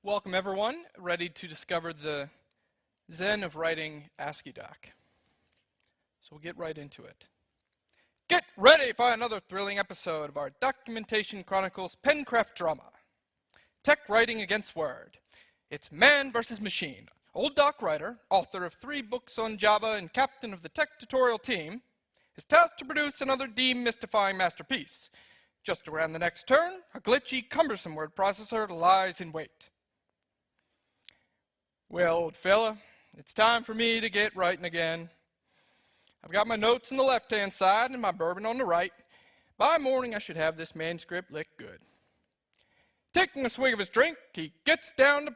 Welcome everyone, ready to discover the zen of writing AsciiDoc. So we'll get right into it. Get ready for another thrilling episode of our Documentation Chronicles Pencraft drama. Tech writing against Word. It's man versus machine. Old Doc Writer, author of 3 books on Java and captain of the tech tutorial team, is tasked to produce another demystifying masterpiece. Just around the next turn, a glitchy, cumbersome word processor lies in wait. Well, old fella, it's time for me to get writing again. I've got my notes on the left-hand side and my bourbon on the right. By morning, I should have this manuscript licked good. Taking a swig of his drink, he gets down to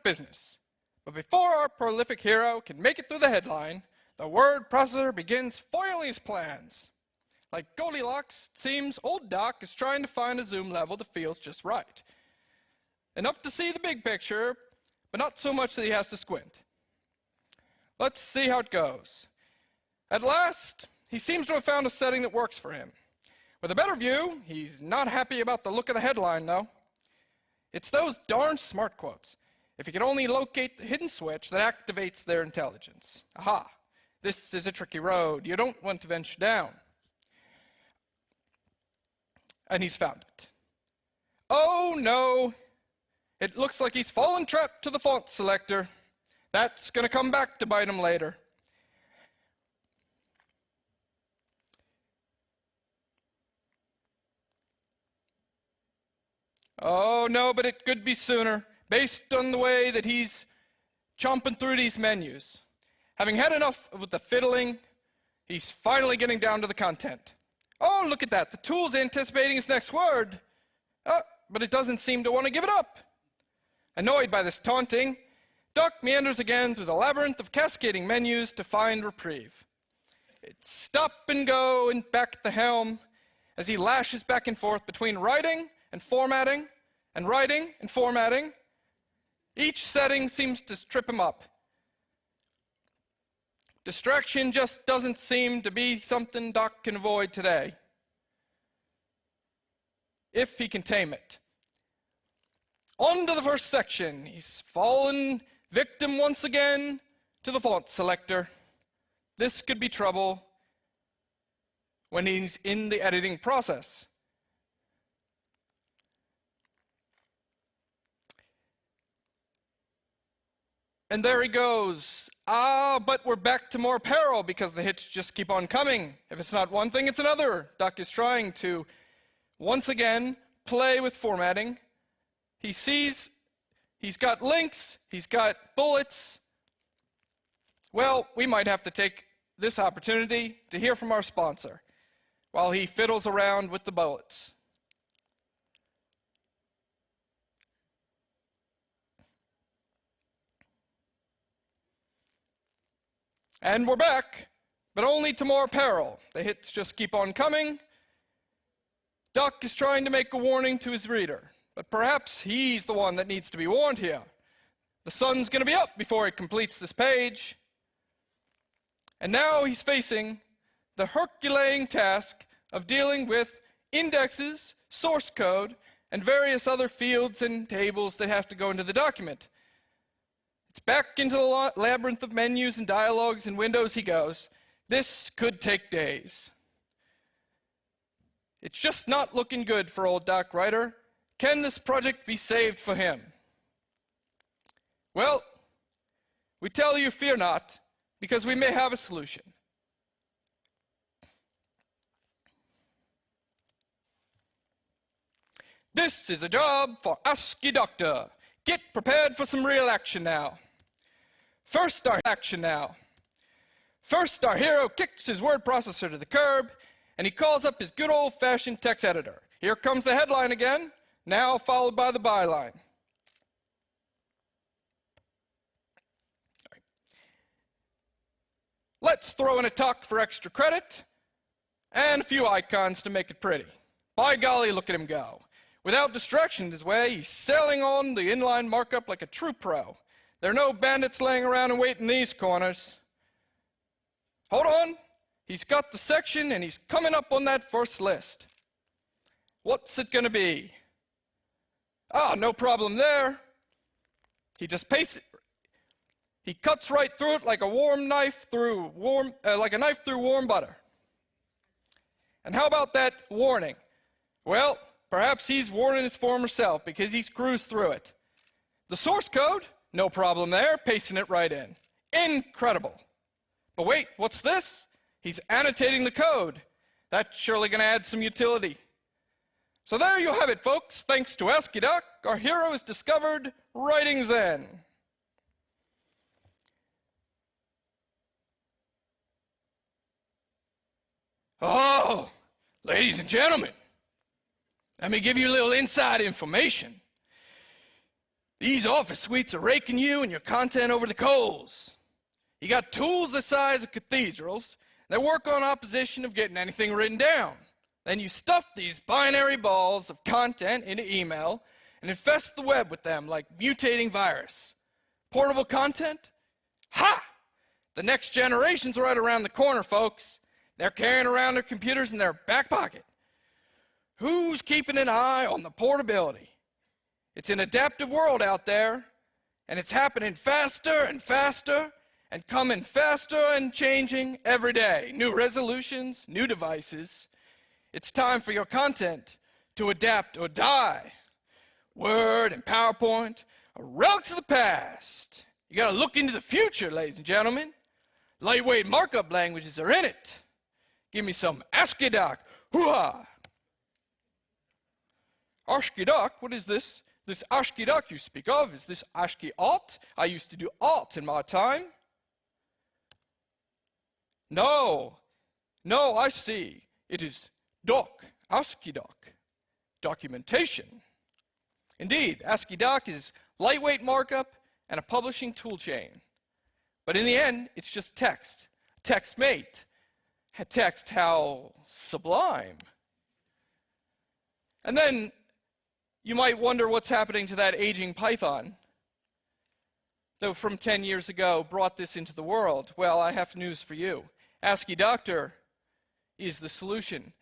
business. But before our prolific hero can make it through the headline, the word processor begins foiling his plans. Like Goldilocks, it seems old Doc is trying to find a zoom level that feels just right. Enough to see the big picture, but not so much that he has to squint. Let's see how it goes. At last, he seems to have found a setting that works for him. With a better view, he's not happy about the look of the headline, though. It's those darn smart quotes. If he could only locate the hidden switch that activates their intelligence. Aha, this is a tricky road you don't want to venture down. And he's found it. Oh no! It looks like he's fallen trapped to the font selector. That's going to come back to bite him later. Oh no, but it could be sooner, based on the way that he's chomping through these menus. Having had enough with the fiddling, he's finally getting down to the content. Oh, look at that. The tool's anticipating his next word. But it doesn't seem to want to give it up. Annoyed by this taunting, Doc meanders again through the labyrinth of cascading menus to find reprieve. It's stop and go and back at the helm as he lashes back and forth between writing and formatting and writing and formatting. Each setting seems to trip him up. Distraction just doesn't seem to be something Doc can avoid today, if he can tame it. On to the first section. He's fallen victim once again to the font selector. This could be trouble when he's in the editing process. And there he goes. But we're back to more peril because the hits just keep on coming. If it's not one thing, it's another. Doc is trying to, once again, play with formatting. He sees he's got links, he's got bullets. Well, we might have to take this opportunity to hear from our sponsor while he fiddles around with the bullets. And we're back, but only to more peril. The hits just keep on coming. Doc is trying to make a warning to his reader. But perhaps he's the one that needs to be warned here. The sun's going to be up before he completes this page. And now he's facing the Herculean task of dealing with indexes, source code, and various other fields and tables that have to go into the document. It's back into the labyrinth of menus and dialogues and windows he goes. This could take days. It's just not looking good for old Doc Writer. Can this project be saved for him? Well, we tell you fear not, because we may have a solution. This is a job for AsciiDoctor. Get prepared for some real action now. First, our hero kicks his word processor to the curb, and he calls up his good old-fashioned text editor. Here comes the headline again. Now followed by the byline. Let's throw in a talk for extra credit and a few icons to make it pretty. By golly, look at him go. Without distraction in his way, he's sailing on the inline markup like a true pro. There are no bandits laying around and waiting in these corners. Hold on. He's got the section and he's coming up on that first list. What's it going to be? Ah, no problem there. He just pastes it. He cuts right through it like a knife through warm butter. And how about that warning? Well, perhaps he's warning his former self because he screws through it. The source code, no problem there, pasting it right in. Incredible. But wait, what's this? He's annotating the code. That's surely going to add some utility. So there you have it, folks. Thanks to AsciiDoc, our hero has discovered writing Zen. Oh, ladies and gentlemen, let me give you a little inside information. These office suites are raking you and your content over the coals. You got tools the size of cathedrals that work on opposition of getting anything written down. Then you stuff these binary balls of content into email and infest the web with them like mutating virus. Portable content? Ha! The next generation's right around the corner, folks. They're carrying around their computers in their back pocket. Who's keeping an eye on the portability? It's an adaptive world out there, and it's happening faster and faster, and coming faster and changing every day. New resolutions, new devices. It's time for your content to adapt or die. Word and PowerPoint are relics of the past. You gotta look into the future, ladies and gentlemen. Lightweight markup languages are in it. Give me some AsciiDoc. Hoo-ha! AsciiDoc, what is this? This AsciiDoc you speak of, is this AsciiAlt? I used to do alt in my time. No, I see. It is doc, AsciiDoc, documentation. Indeed, AsciiDoc is lightweight markup and a publishing toolchain. But in the end, it's just text. TextMate. Text, how sublime. And then you might wonder what's happening to that aging Python that from 10 years ago brought this into the world. Well, I have news for you. AsciiDoctor is the solution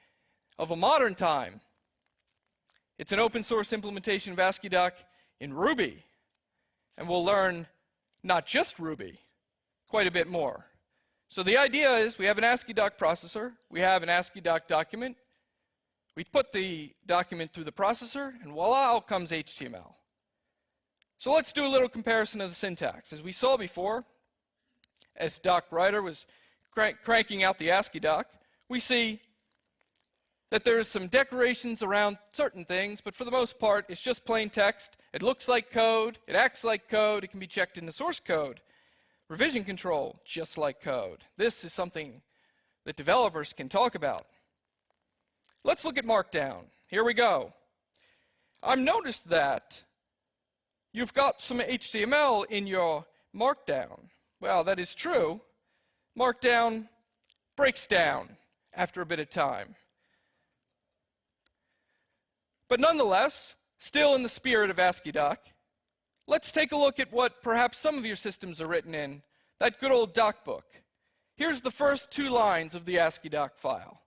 of a modern time. It's an open source implementation of AsciiDoc in Ruby. And we'll learn not just Ruby, quite a bit more. So the idea is we have an AsciiDoc processor, we have an AsciiDoc document, we put the document through the processor, and voila, out comes HTML. So let's do a little comparison of the syntax. As we saw before, as DocWriter was cranking out the AsciiDoc, we see that there's some decorations around certain things, but for the most part, it's just plain text. It looks like code, it acts like code, it can be checked in the source code. Revision control, just like code. This is something that developers can talk about. Let's look at Markdown. Here we go. I've noticed that you've got some HTML in your Markdown. Well, that is true. Markdown breaks down after a bit of time. But nonetheless, still in the spirit of AsciiDoc, let's take a look at what perhaps some of your systems are written in, that good old DocBook. Here's the first 2 lines of the AsciiDoc file.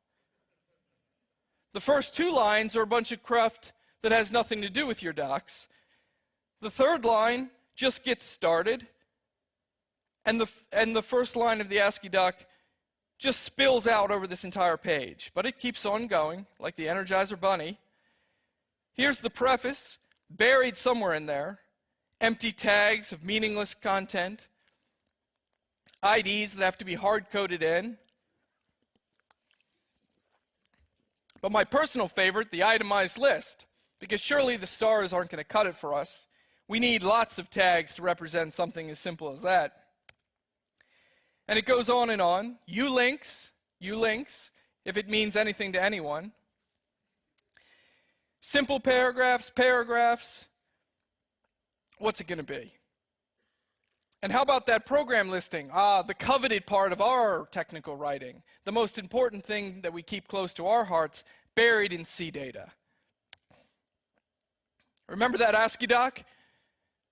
The first 2 lines are a bunch of cruft that has nothing to do with your docs. The third line just gets started, and the first line of the AsciiDoc just spills out over this entire page. But it keeps on going, like the Energizer Bunny. Here's the preface, buried somewhere in there. Empty tags of meaningless content. IDs that have to be hard-coded in. But my personal favorite, the itemized list, because surely the stars aren't going to cut it for us. We need lots of tags to represent something as simple as that. And it goes on and on. Ulinks, if it means anything to anyone. Simple paragraphs. What's it going to be? And how about that program listing? The coveted part of our technical writing. The most important thing that we keep close to our hearts, buried in C data. Remember that AsciiDoc?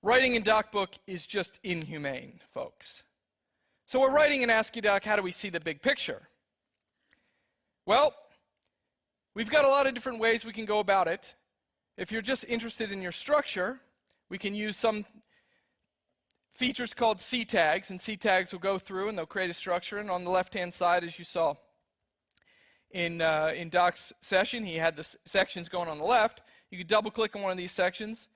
Writing in DocBook is just inhumane, folks. So we're writing in AsciiDoc, how do we see the big picture? Well, we've got a lot of different ways we can go about it. If you're just interested in your structure, we can use some features called C tags, and C tags will go through and they'll create a structure. And on the left-hand side, as you saw in Doc's session, he had the sections going on the left. You could double-click on one of these sections,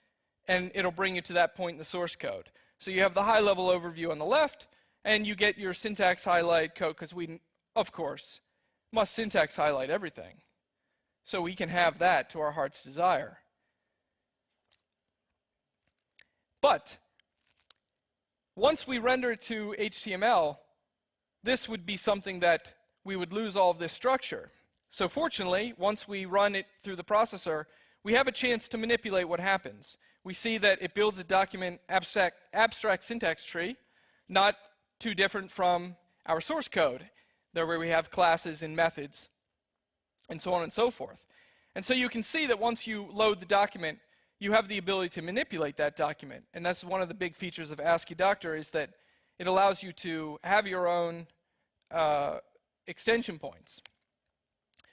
and it'll bring you to that point in the source code. So you have the high-level overview on the left, and you get your syntax highlight code, because we, of course, must syntax highlight everything. So we can have that to our heart's desire. But once we render it to HTML, this would be something that we would lose all of this structure. So fortunately, once we run it through the processor, we have a chance to manipulate what happens. We see that it builds a document abstract syntax tree, not too different from our source code, there where we have classes and methods, and so on and so forth. And so you can see that once you load the document, you have the ability to manipulate that document. And that's one of the big features of AsciiDoctor, is that it allows you to have your own extension points.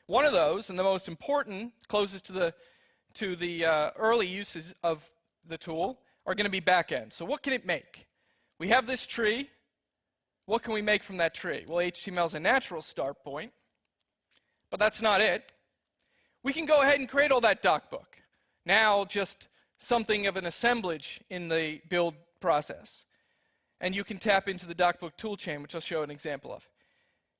One of those, and the most important, closest to the early uses of the tool, are going to be backends. So what can it make? We have this tree. What can we make from that tree? Well, HTML is a natural start point, but that's not it. We can go ahead and create all that DocBook. Now just something of an assemblage in the build process. And you can tap into the DocBook toolchain, which I'll show an example of.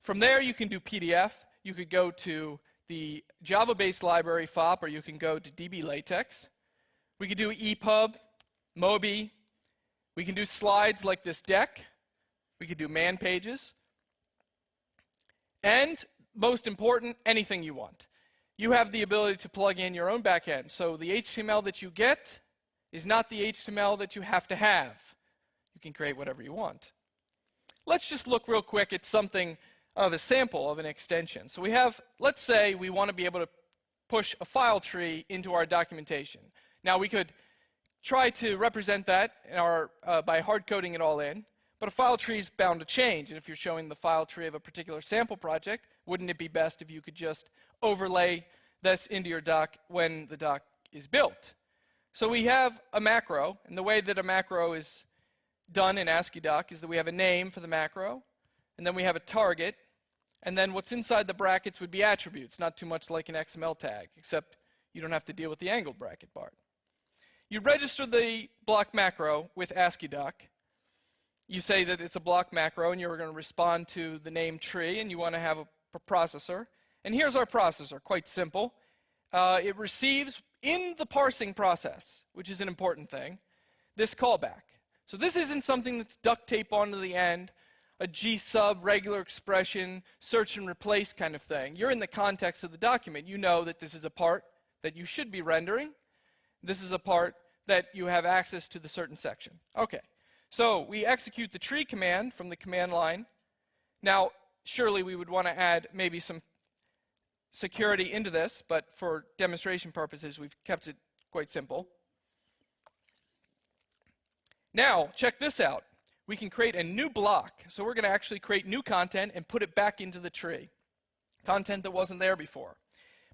From there, you can do PDF. You could go to the Java-based library FOP, or you can go to DB LaTeX. We could do ePub, Mobi. We can do slides like this deck. We could do man pages. And most important, anything you want. You have the ability to plug in your own backend. So the HTML that you get is not the HTML that you have to have. You can create whatever you want. Let's just look real quick at something of a sample of an extension. So we have, let's say we want to be able to push a file tree into our documentation. Now we could try to represent that by hard coding it all in, but a file tree is bound to change. And if you're showing the file tree of a particular sample project, wouldn't it be best if you could just overlay this into your doc when the doc is built? So we have a macro, and the way that a macro is done in AsciiDoc is that we have a name for the macro, and then we have a target, and then what's inside the brackets would be attributes, not too much like an XML tag, except you don't have to deal with the angled bracket part. You register the block macro with AsciiDoc. You say that it's a block macro, and you're going to respond to the name tree, and you want to have a processor. And here's our processor, quite simple. It receives, in the parsing process, which is an important thing, this callback. So this isn't something that's duct tape onto the end, a G-sub, regular expression, search and replace kind of thing. You're in the context of the document. You know that this is a part that you should be rendering. This is a part that you have access to the certain section. Okay, so we execute the tree command from the command line. Now, surely we would want to add maybe some security into this, but for demonstration purposes, we've kept it quite simple. Now, check this out. We can create a new block. So we're going to actually create new content and put it back into the tree. Content that wasn't there before.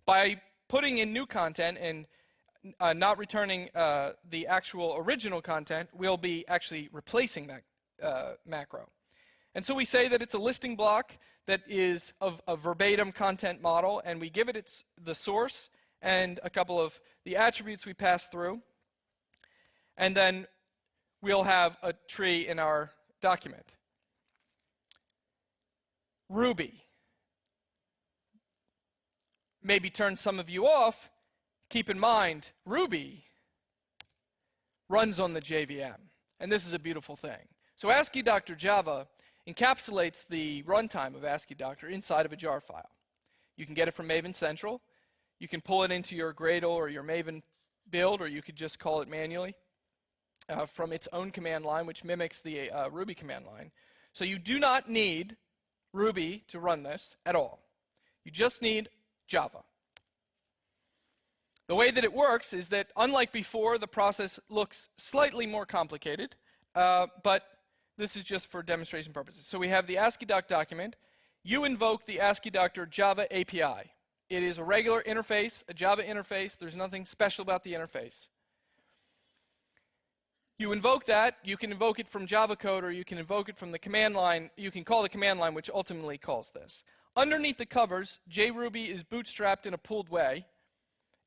By putting in new content and not returning the actual original content, we'll be actually replacing that macro. And so we say that it's a listing block that is of a verbatim content model, and we give it the source and a couple of the attributes we pass through. And then we'll have a tree in our document. Ruby. Maybe turn some of you off. Keep in mind, Ruby runs on the JVM. And this is a beautiful thing. So AsciiDoctor.java encapsulates the runtime of AsciiDoctor inside of a jar file. You can get it from Maven Central. You can pull it into your Gradle or your Maven build, or you could just call it manually from its own command line, which mimics the Ruby command line. So you do not need Ruby to run this at all. You just need Java. The way that it works is that, unlike before, the process looks slightly more complicated, but this is just for demonstration purposes. So we have the AsciiDoc document. You invoke the AsciiDoctor Java API. It is a regular interface, a Java interface. There's nothing special about the interface. You invoke that. You can invoke it from Java code, or you can invoke it from the command line. You can call the command line, which ultimately calls this. Underneath the covers, JRuby is bootstrapped in a pooled way.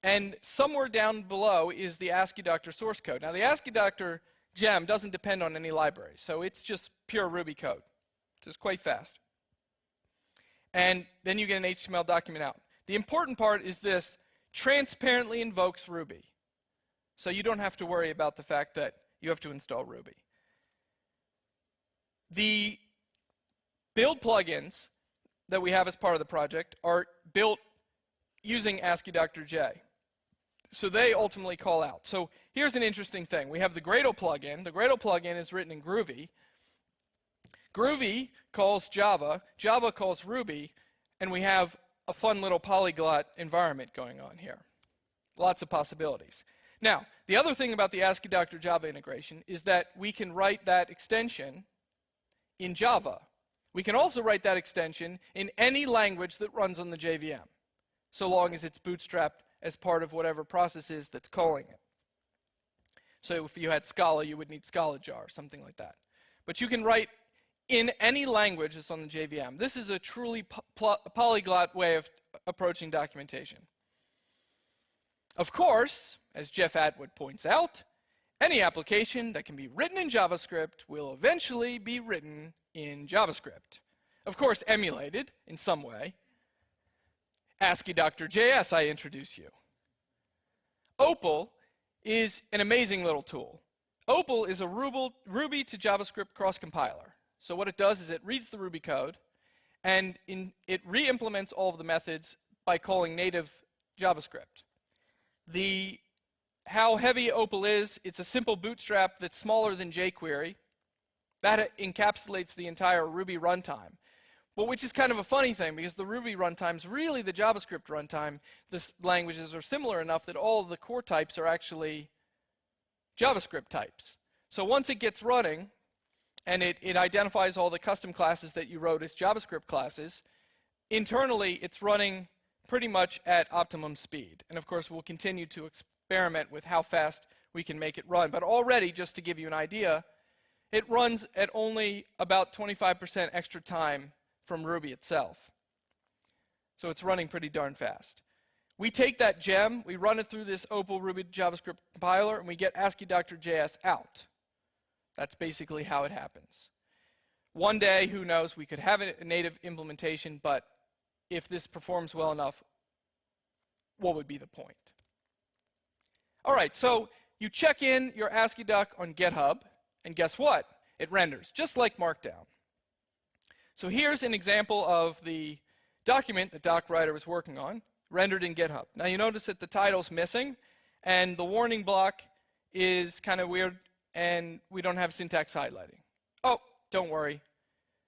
And somewhere down below is the AsciiDoctor source code. Now, the AsciiDoctor gem doesn't depend on any library, so it's just pure Ruby code. So it's quite fast. And then you get an HTML document out. The important part is this transparently invokes Ruby. So you don't have to worry about the fact that you have to install Ruby. The build plugins that we have as part of the project are built using AsciiDoctor.js. So they ultimately call out. So here's an interesting thing. We have the Gradle plugin. The Gradle plugin is written in Groovy. Groovy calls Java. Java calls Ruby. And we have a fun little polyglot environment going on here. Lots of possibilities. Now, the other thing about the AsciiDoctor Java integration is that we can write that extension in Java. We can also write that extension in any language that runs on the JVM, so long as it's bootstrapped as part of whatever process is that's calling it. So if you had Scala, you would need Scala jar or something like that. But you can write in any language that's on the JVM. This is a truly polyglot way of approaching documentation. Of course, as Jeff Atwood points out, any application that can be written in JavaScript will eventually be written in JavaScript. Of course, emulated in some way. AsciiDoctor.js, I introduce you. Opal is an amazing little tool. Opal is a Ruby to JavaScript cross-compiler. So what it does is it reads the Ruby code, and it re-implements all of the methods by calling native JavaScript. How heavy Opal is, it's a simple bootstrap that's smaller than jQuery. That encapsulates the entire Ruby runtime. But which is kind of a funny thing, because the Ruby runtime is really the JavaScript runtime. The languages are similar enough that all of the core types are actually JavaScript types. So once it gets running, and it identifies all the custom classes that you wrote as JavaScript classes, internally it's running pretty much at optimum speed. And of course, we'll continue to experiment with how fast we can make it run. But already, just to give you an idea, it runs at only about 25% extra time from Ruby itself. So it's running pretty darn fast. We take that gem, we run it through this Opal Ruby JavaScript compiler, and we get AsciiDoctor.js out. That's basically how it happens. One day, who knows, we could have a native implementation, but if this performs well enough, what would be the point? All right, so you check in your AsciiDoc on GitHub, and guess what? It renders, just like Markdown. So here's an example of the document that DocWriter was working on, rendered in GitHub. Now you notice that the title's missing, and the warning block is kind of weird, and we don't have syntax highlighting. Oh, don't worry.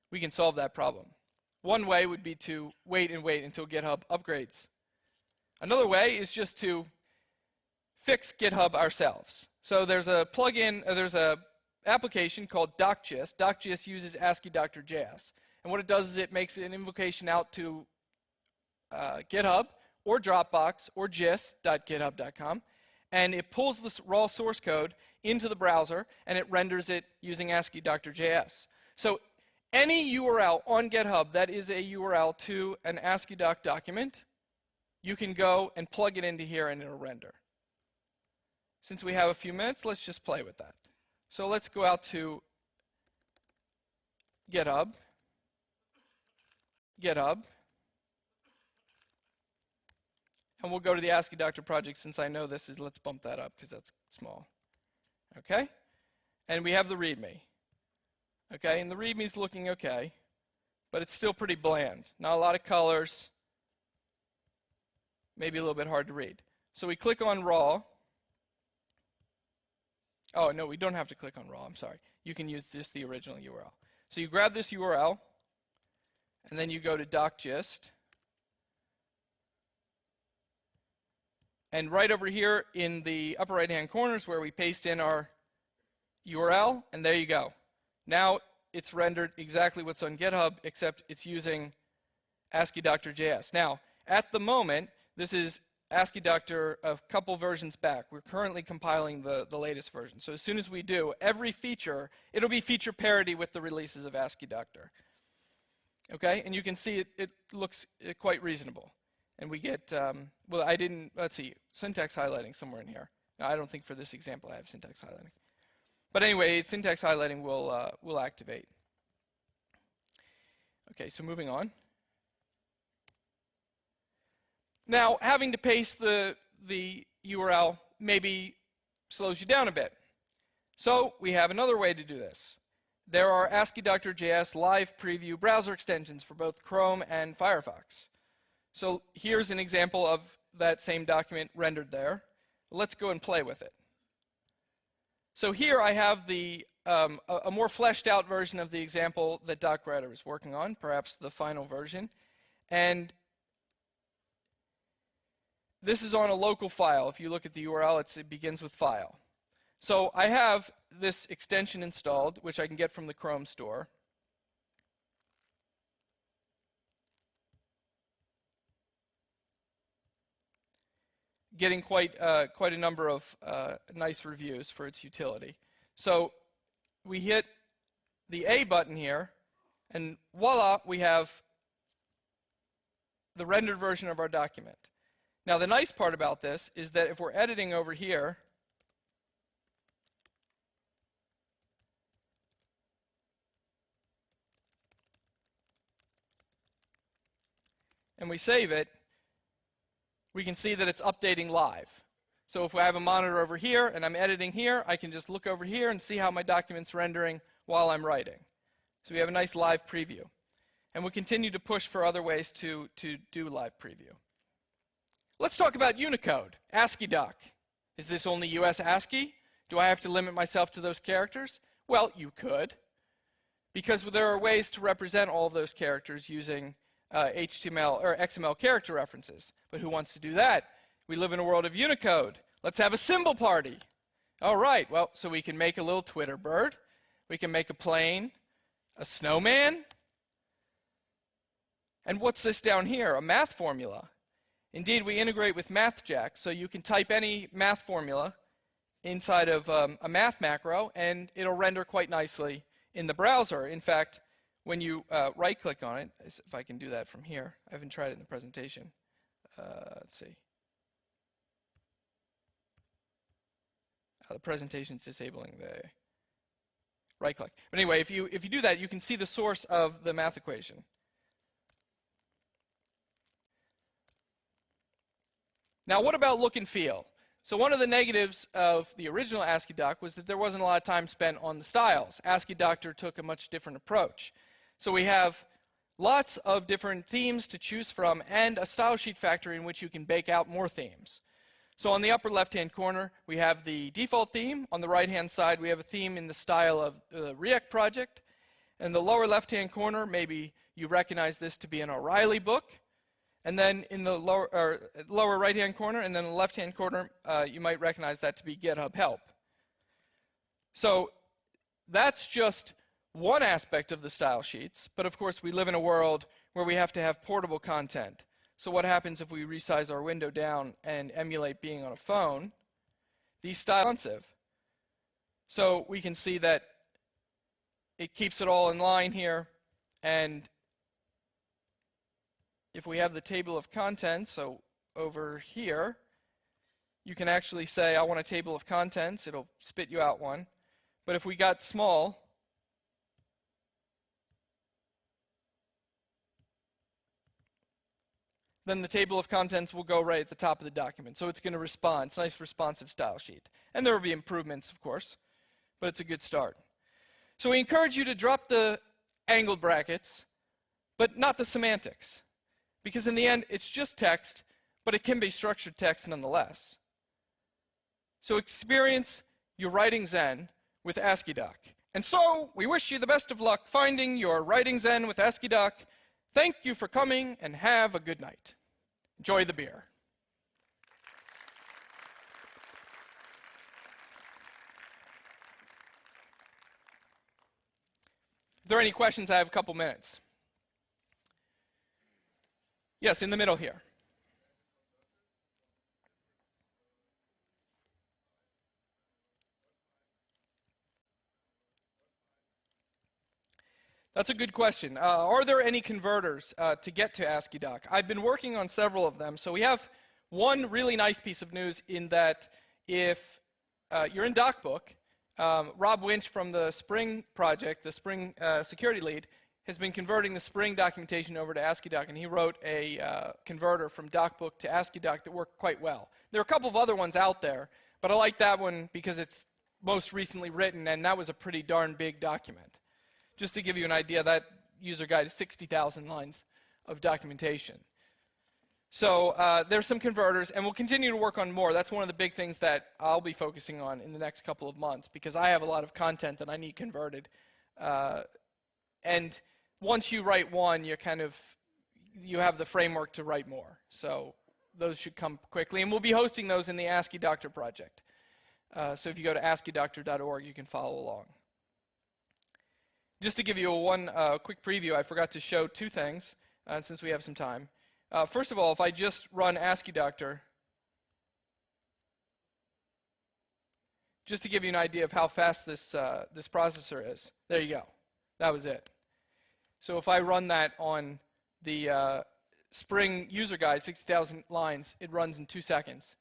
We can solve that problem. One way would be to wait until GitHub upgrades. Another way is just to fix GitHub ourselves. So there's a plugin, there's a application called DocGist. DocGist uses AsciiDoctor.js. And what it does is it makes an invocation out to GitHub or Dropbox or gist.github.com, and it pulls the raw source code into the browser, and it renders it using AsciiDoctor.js. So any URL on GitHub that is a URL to an AsciiDoc document, you can go and plug it into here and it'll render. Since we have a few minutes, let's just play with that. So let's go out to GitHub, and we'll go to the AsciiDoctor project. Since I know this is, let's bump that up because that's small. Okay? And we have the README. Okay, and the README's looking okay, but it's still pretty bland. Not a lot of colors, maybe a little bit hard to read. So we click on raw. Oh, no, we don't have to click on raw, I'm sorry. You can use just the original URL. So you grab this URL, and then you go to DocGist. And right over here in the upper right-hand corner is where we paste in our URL, and there you go. Now it's rendered exactly what's on GitHub, except it's using AsciiDoctor.js. Now, at the moment, this is AsciiDoctor a couple versions back. We're currently compiling the latest version. So as soon as we do, every feature, it'll be feature parity with the releases of AsciiDoctor. Okay, and you can see it looks quite reasonable. And we get, well, I didn't, let's see, syntax highlighting somewhere in here. Now, I don't think for this example I have syntax highlighting. But anyway, syntax highlighting will activate. Okay, so moving on. Now, having to paste the URL maybe slows you down a bit. So we have another way to do this. There are AsciiDoctor.js live preview browser extensions for both Chrome and Firefox. So here's an example of that same document rendered there. Let's go and play with it. So here I have a more fleshed out version of the example that DocWriter is working on, perhaps the final version. And this is on a local file. If you look at the URL, it begins with file. So I have this extension installed, which I can get from the Chrome store. Getting quite a number of nice reviews for its utility. So we hit the A button here, and voila, we have the rendered version of our document. Now the nice part about this is that if we're editing over here, and we save it, we can see that it's updating live. So if I have a monitor over here and I'm editing here, I can just look over here and see how my document's rendering while I'm writing. So we have a nice live preview. And we'll continue to push for other ways to do live preview. Let's talk about Unicode, AsciiDoc. Is this only US ASCII? Do I have to limit myself to those characters? Well, you could, because there are ways to represent all of those characters using HTML or XML character references. But who wants to do that? We live in a world of Unicode. Let's have a symbol party. All right, well, so we can make a little Twitter bird. We can make a plane, a snowman. And what's this down here? A math formula. Indeed, we integrate with MathJack, so you can type any math formula inside of a math macro, and it'll render quite nicely in the browser. In fact, when you right-click on it, if I can do that from here, I haven't tried it in the presentation. Let's see. The presentation's disabling the right-click. But anyway, if you do that, you can see the source of the math equation. Now, what about look and feel? So one of the negatives of the original AsciiDoc was that there wasn't a lot of time spent on the styles. AsciiDoctor took a much different approach. So we have lots of different themes to choose from and a style sheet factory in which you can bake out more themes. So on the upper left-hand corner, we have the default theme. On the right-hand side, we have a theme in the style of the React project. In the lower left-hand corner, maybe you recognize this to be an O'Reilly book. And then in the lower right-hand corner, and then the left-hand corner, you might recognize that to be GitHub help. So that's just one aspect of the style sheets. But of course, we live in a world where we have to have portable content. So what happens if we resize our window down and emulate being on a phone? These styles are responsive. So we can see that it keeps it all in line here. And if we have the table of contents, so over here, you can actually say, I want a table of contents. It'll spit you out one. But if we got small, then the table of contents will go right at the top of the document. So it's going to respond. It's a nice responsive style sheet. And there will be improvements, of course, but it's a good start. So we encourage you to drop the angled brackets, but not the semantics. Because in the end, it's just text, but it can be structured text nonetheless. So experience your writing zen with AsciiDoc. And so, we wish you the best of luck finding your writing zen with AsciiDoc. Thank you for coming, and have a good night. Enjoy the beer. If there are any questions, I have a couple minutes. Yes, in the middle here. That's a good question. Are there any converters to get to AsciiDoc? I've been working on several of them. So we have one really nice piece of news in that if you're in DocBook, Rob Winch from the Spring project, the Spring security lead, has been converting the Spring documentation over to AsciiDoc, and he wrote a converter from DocBook to AsciiDoc that worked quite well. There are a couple of other ones out there, but I like that one because it's most recently written, and that was a pretty darn big document. Just to give you an idea, that user guide is 60,000 lines of documentation. So there's some converters, and we'll continue to work on more. That's one of the big things that I'll be focusing on in the next couple of months, because I have a lot of content that I need converted. And once you write one, you have the framework to write more. So those should come quickly, and we'll be hosting those in the AsciiDoctor project. So if you go to AsciiDoctor.org, you can follow along. Just to give you one quick preview, I forgot to show two things since we have some time. First of all, if I just run AsciiDoctor, just to give you an idea of how fast this processor is, there you go. That was it. So if I run that on the Spring user guide, 60,000 lines, it runs in 2 seconds.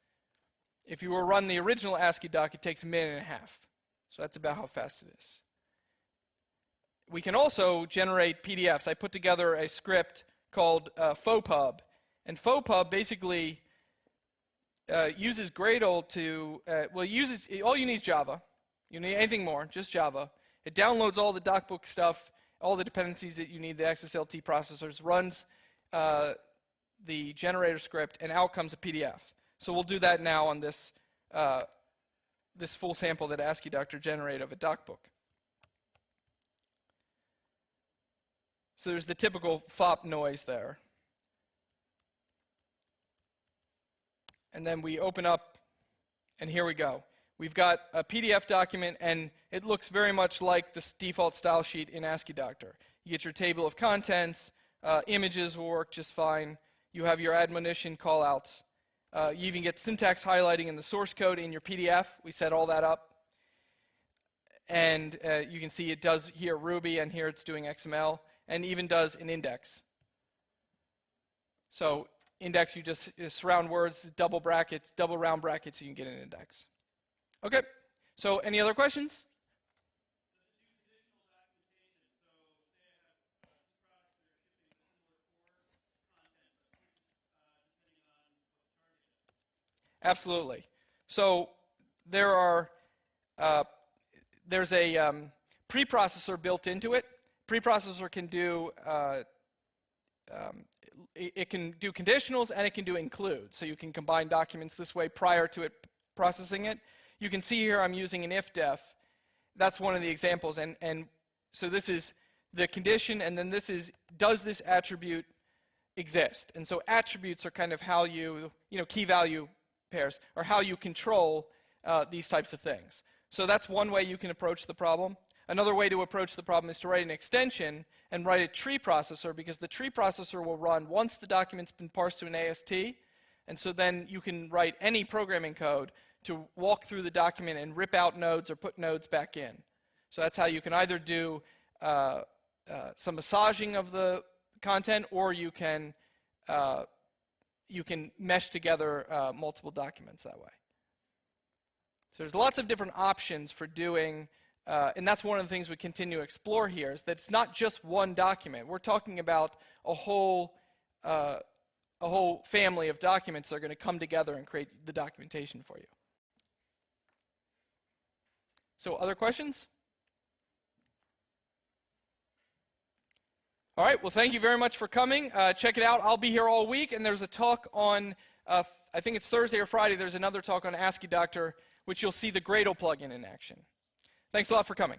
If you were to run the original AsciiDoc, it takes 1.5 minutes. So that's about how fast it is. We can also generate PDFs. I put together a script called FOPub. And FOPub basically uses Gradle to, all you need is Java. You need anything more, just Java. It downloads all the DocBook stuff, all the dependencies that you need, the XSLT processors, runs the generator script, and out comes a PDF. So we'll do that now on this, this full sample that AsciiDoctor generated of a DocBook. So there's the typical FOP noise there. And then we open up, and here we go. We've got a PDF document, and it looks very much like this default style sheet in AsciiDoctor. You get your table of contents, images will work just fine. You have your admonition callouts. You even get syntax highlighting in the source code in your PDF. We set all that up. And you can see it does here Ruby, and here it's doing XML. And even does an index. So index, you just surround words, double brackets, double round brackets, so you can get an index. Okay, so any other questions? Absolutely. So there are, there's a preprocessor built into it. Preprocessor can do it can do conditionals, and it can do include. So you can combine documents this way prior to it processing it. You can see here I'm using an if-def. That's one of the examples. And so this is the condition, and then this is, does this attribute exist? And so attributes are kind of how you key value pairs, or how you control these types of things. So that's one way you can approach the problem. Another way to approach the problem is to write an extension and write a tree processor, because the tree processor will run once the document's been parsed to an AST, and so then you can write any programming code to walk through the document and rip out nodes or put nodes back in. So that's how you can either do some massaging of the content, or you can mesh together multiple documents that way. So there's lots of different options for doing. And that's one of the things we continue to explore here, is that it's not just one document. We're talking about a whole family of documents that are going to come together and create the documentation for you. So other questions? All right, well, thank you very much for coming. Check it out. I'll be here all week, and there's a talk on, I think it's Thursday or Friday, there's another talk on AsciiDoctor, which you'll see the Gradle plugin in action. Thanks a lot for coming.